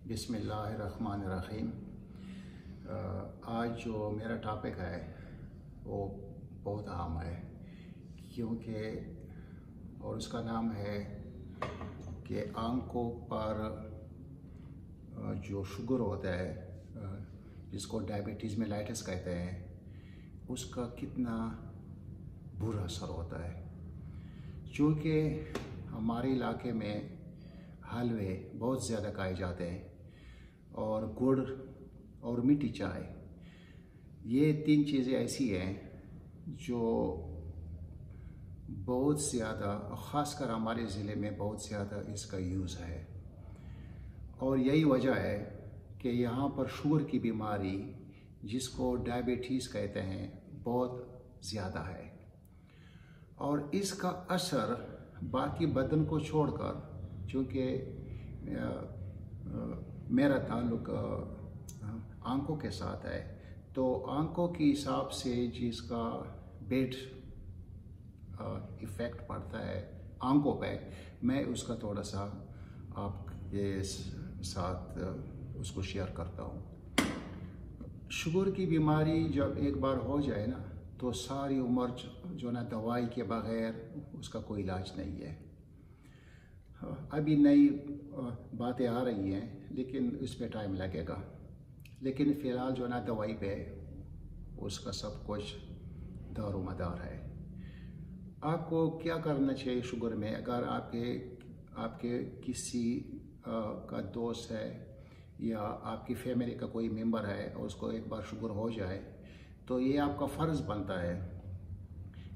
बिस्मिल्लाहिर्रहमानिर्रहीम। आज जो मेरा टॉपिक है वो बहुत अहम है, क्योंकि और उसका नाम है कि आंखों पर जो शुगर होता है, जिसको डायबिटीज़ मेलाइटिस कहते हैं, उसका कितना बुरा असर होता है। क्योंकि हमारे इलाके में हलवे बहुत ज़्यादा खाए जाते हैं और गुड़ और मीठी चाय, ये तीन चीज़ें ऐसी हैं जो बहुत ज़्यादा, ख़ासकर हमारे ज़िले में बहुत ज़्यादा इसका यूज़ है। और यही वजह है कि यहाँ पर शुगर की बीमारी, जिसको डायबिटीज़ कहते हैं, बहुत ज़्यादा है। और इसका असर बाकी बदन को छोड़कर, चूँकि मेरा ताल्लुक आंखों के साथ है, तो आंखों के हिसाब से जिसका बेड इफ़ेक्ट पड़ता है आंखों पे, मैं उसका थोड़ा सा आपके साथ उसको शेयर करता हूँ। शुगर की बीमारी जब एक बार हो जाए ना, तो सारी उम्र जो ना दवाई के बगैर उसका कोई इलाज नहीं है। अभी नई बातें आ रही हैं, लेकिन इस पे टाइम लगेगा। लेकिन फ़िलहाल जो ना दवाई पे उसका सब कुछ दारोमदार है। आपको क्या करना चाहिए शुगर में? अगर आपके किसी का दोस्त है या आपकी फैमिली का कोई मेंबर है और उसको एक बार शुगर हो जाए, तो ये आपका फ़र्ज़ बनता है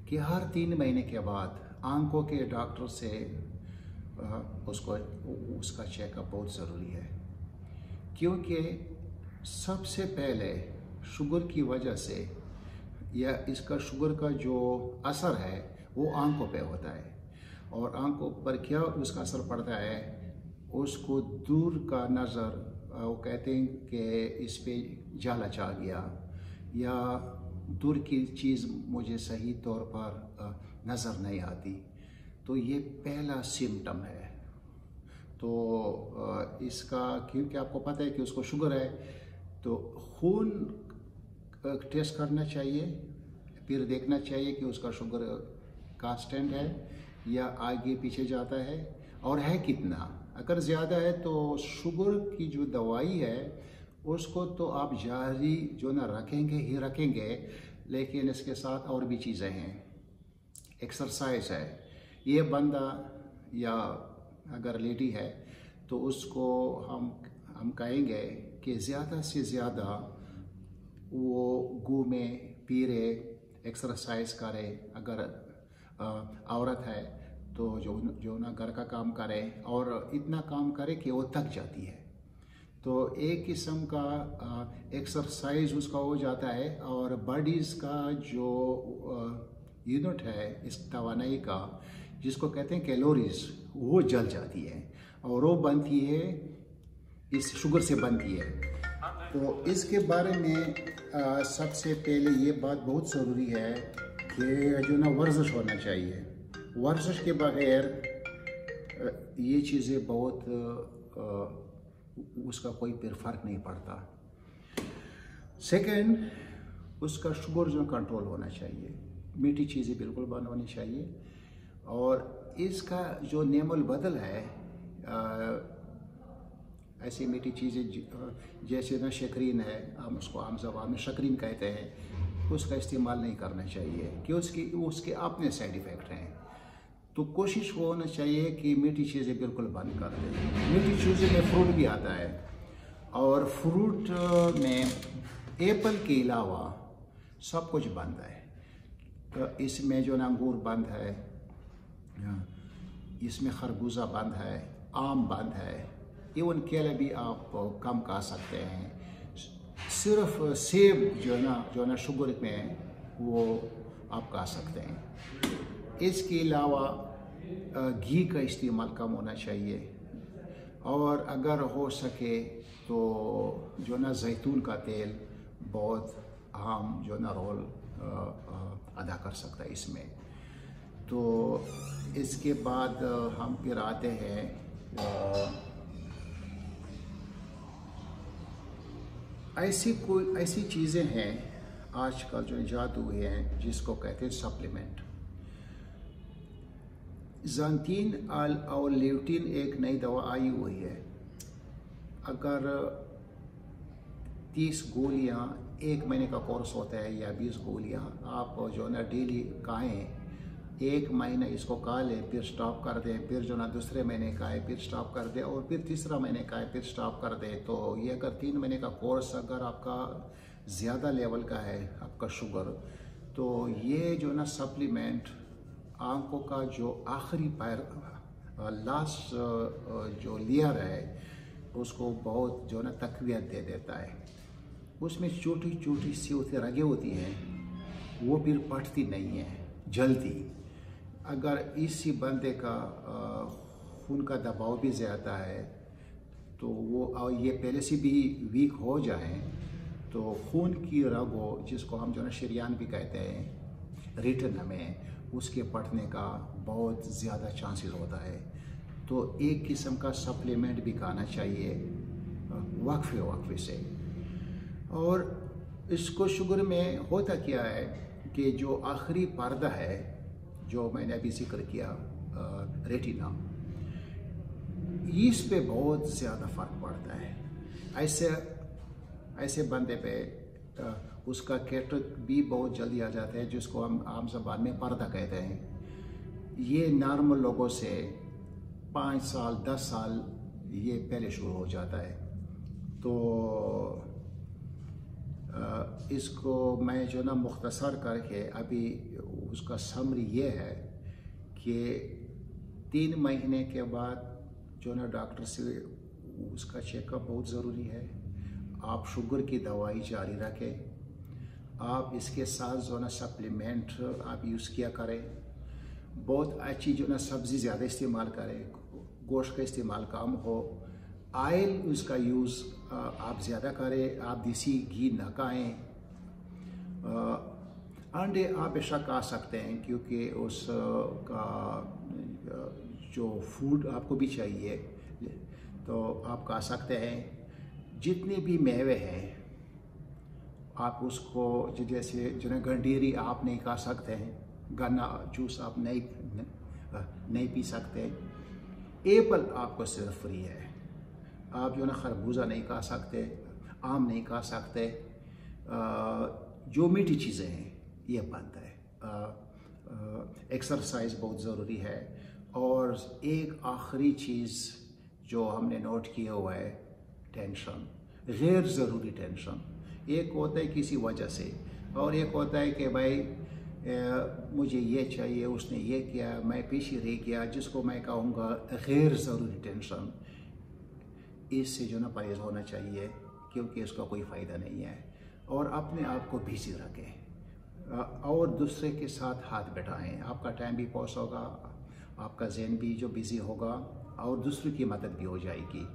कि हर 3 महीने के बाद आंखों के डॉक्टर से उसका चेकअप बहुत ज़रूरी है। क्योंकि सबसे पहले शुगर की वजह से या इसका शुगर का जो असर है वो आंखों पे होता है। और आंखों पर क्या उसका असर पड़ता है, उसको दूर का नज़र, वो कहते हैं कि इस पे जाला चा गया या दूर की चीज़ मुझे सही तौर पर नज़र नहीं आती, तो ये पहला सिम्टम है। तो इसका, क्योंकि आपको पता है कि उसको शुगर है, तो खून टेस्ट करना चाहिए, फिर देखना चाहिए कि उसका शुगर कांस्टेंट है या आगे पीछे जाता है और है कितना। अगर ज़्यादा है तो शुगर की जो दवाई है उसको तो आप जारी जो ना रखेंगे ही रखेंगे, लेकिन इसके साथ और भी चीज़ें हैं। एक्सरसाइज है। ये बंदा या अगर लेडी है तो उसको हम कहेंगे कि ज़्यादा से ज़्यादा वो घूमे फिरे, एक्सरसाइज करे। अगर औरत है तो जो ना घर का काम करे और इतना काम करे कि वो थक जाती है, तो एक किस्म का एक्सरसाइज उसका हो जाता है और बॉडीज़ का जो यूनिट है इस तवानाई का, जिसको कहते हैं कैलोरीज, वो जल जाती है और वो बनती है, इस शुगर से बनती है। तो इसके बारे में सबसे पहले ये बात बहुत ज़रूरी है कि जो ना वर्जिश होना चाहिए। वर्जिश के बगैर ये चीज़ें बहुत उसका कोई फिर फ़र्क नहीं पड़ता। सेकंड, उसका शुगर जो कंट्रोल होना चाहिए, मीठी चीज़ें बिल्कुल बंद होनी चाहिए। और इसका जो नेमल बदल है, ऐसी मीठी चीज़ें जैसे ना शक्रीन है, हम उसको आम ज़बान में शक्रीन कहते हैं, उसका इस्तेमाल नहीं करना चाहिए कि उसके अपने साइड इफ़ेक्ट हैं। तो कोशिश वो होना चाहिए कि मीठी चीज़ें बिल्कुल बंद कर दें। मीठी चीज़ें में फ्रूट भी आता है, और फ्रूट में एप्पल के अलावा सब कुछ बंद है। तो इसमें जो ना अंगूर बंद है, इसमें खरबूजा बंद है, आम बंद है, इवन केले भी आप कम खा सकते हैं। सिर्फ सेब जो ना शुगर में वो आप खा सकते हैं। इसके अलावा घी का इस्तेमाल कम होना चाहिए, और अगर हो सके तो जो ना जैतून का तेल बहुत अहम जो ना रोल अदा कर सकता है इसमें। तो इसके बाद हम फिर आते हैं ऐसी चीज़ें हैं आजकल जो इजाद हुए हैं जिसको कहते हैं सप्लीमेंट। ज़ांतीन और लेवटिन एक नई दवा आई हुई है। अगर 30 गोलियां 1 महीने का कोर्स होता है या 20 गोलियां आप जो है ना डेली खाएँ, 1 महीना इसको खा लें, फिर स्टॉप कर दें, फिर जो ना दूसरे महीने खाएँ, फिर स्टॉप कर दें, और फिर तीसरा महीने खाएँ, फिर स्टॉप कर दें। तो ये अगर 3 महीने का कोर्स अगर आपका ज़्यादा लेवल का है आपका शुगर, तो ये जो ना सप्लीमेंट आंखों का जो आखिरी पैर लास्ट जो लेयर है उसको बहुत जो ना तकवीत दे देता है। उसमें छोटी छोटी सी होती रगें होती हैं, वो फिर पटती नहीं है जल्दी। अगर इसी बंदे का खून का दबाव भी ज़्यादा है तो वो, और ये पहले से भी वीक हो जाए, तो खून की रगों जिसको हम जो ना शरियान भी कहते हैं रिटर्न में, उसके पटने का बहुत ज़्यादा चांसेस होता है। तो एक किस्म का सप्लीमेंट भी खाना चाहिए वक्फे से। और इसको शुगर में होता क्या है कि जो आखिरी पर्दा है जो मैंने अभी जिक्र किया रेटिना, इस पे बहुत ज़्यादा फ़र्क पड़ता है। ऐसे बंदे पे उसका कैटरेक्ट भी बहुत जल्दी आ जाता है, जिसको हम आम ज़बान में पर्दा कहते हैं। ये नॉर्मल लोगों से 5 साल 10 साल ये पहले शुरू हो जाता है। तो इसको मैं जो ना मुख्तसर करके अभी उसका समरी ये है कि 3 महीने के बाद जो ना डॉक्टर से उसका चेकअप बहुत ज़रूरी है। आप शुगर की दवाई जारी रखें, आप इसके साथ जो ना सप्लीमेंट आप यूज़ किया करें। बहुत अच्छी जो ना सब्ज़ी ज़्यादा इस्तेमाल करें, गोश्त का इस्तेमाल कम हो, आयल उसका यूज़ आप ज़्यादा करें, आप देसी घी ना खाएं। अंडे आप बेशक खा सकते हैं क्योंकि उसका जो फूड आपको भी चाहिए, तो आप खा सकते हैं। जितने भी मेवे हैं आप उसको, जैसे जो ना गंडीरी आप नहीं खा सकते हैं, गन्ना जूस आप नहीं पी सकते। एप्पल आपको सिर्फ फ्री है। आप जो ना खरबूजा नहीं खा सकते, आम नहीं खा सकते। जो मीठी चीज़ें हैं ये बंद है। एक्सरसाइज बहुत ज़रूरी है। और एक आखिरी चीज़ जो हमने नोट किया हुआ है, टेंशन, गैर ज़रूरी टेंशन। एक होता है किसी वजह से, और एक होता है कि भाई मुझे ये चाहिए, उसने ये किया, मैं पीछे रह गया, जिसको मैं कहूँगा गैर ज़रूरी टेंशन। इससे जो ना परहेज़ होना चाहिए क्योंकि इसका कोई फ़ायदा नहीं है। और अपने आप को बिज़ी रखें और दूसरे के साथ हाथ बैठाएं। आपका टाइम भी पास होगा, आपका ज़हन भी जो बिज़ी होगा, और दूसरों की मदद भी हो जाएगी।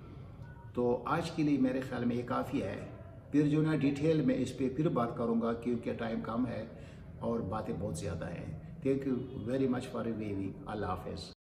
तो आज के लिए मेरे ख्याल में ये काफ़ी है। फिर जो ना डिटेल में इस पर फिर बात करूँगा क्योंकि टाइम कम है और बातें बहुत ज़्यादा हैं। Thank you very much for viewing. अल्लाह हाफ़िज़।